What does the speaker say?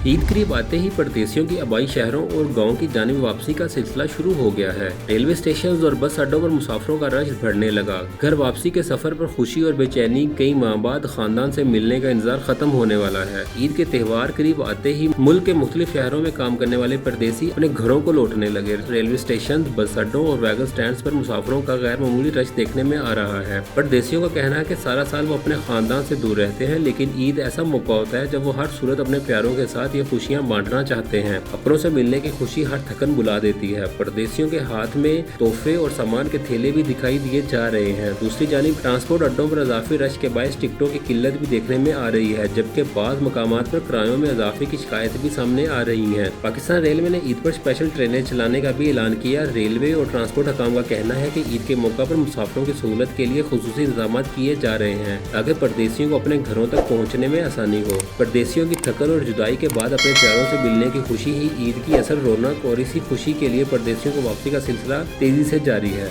ईद करीब आते ही परदेशियों की आबाई शहरों और गांव की जानिब वापसी का सिलसिला शुरू हो गया है। रेलवे स्टेशन और बस अड्डों पर मुसाफिरों का रश बढ़ने लगा। घर वापसी के सफर पर खुशी और बेचैनी, कई माह बाद खानदान से मिलने का इंतजार खत्म होने वाला है। ईद के त्यौहार करीब आते ही मुल्क के मुख्तलिफ शहरों में काम करने वाले परदेसी अपने घरों को लौटने लगे। रेलवे स्टेशन, बस अड्डों और वैगन स्टैंड पर मुसाफिरों का गैर मामूली रश देखने में आ रहा है। परदेसियों का कहना है कि सारा साल वो अपने खानदान से दूर रहते हैं, लेकिन ईद ऐसा मौका होता है जब वो हर सूरत अपने प्यारों के साथ ये खुशियां बांटना चाहते हैं। अपनों से मिलने की खुशी हर थकन बुला देती है। परदेसियों के हाथ में तोहफे और सामान के थैले भी दिखाई दिए जा रहे हैं। दूसरी जानिब ट्रांसपोर्ट अड्डों पर इजाफी रश के बायस टिकटों की किल्लत भी देखने में आ रही है, जबकि बाज़ मकामात पर किरायों में इजाफे की शिकायत भी सामने आ रही है। पाकिस्तान रेलवे ने ईद पर स्पेशल ट्रेनें चलाने का भी ऐलान किया। रेलवे और ट्रांसपोर्ट हकाम का कहना है कि ईद के मौका पर मुसाफिरों की सहूलत के लिए खुसूसी इंतजाम किए जा रहे हैं ताकि परदेसियों को अपने घरों तक पहुँचने में आसानी हो। परदेसियों की थकन और जुदाई के बाद अपने प्यारों से मिलने की खुशी ही ईद की असल रौनक, और इसी खुशी के लिए परदेसियों को वापसी का सिलसिला तेजी से जारी है।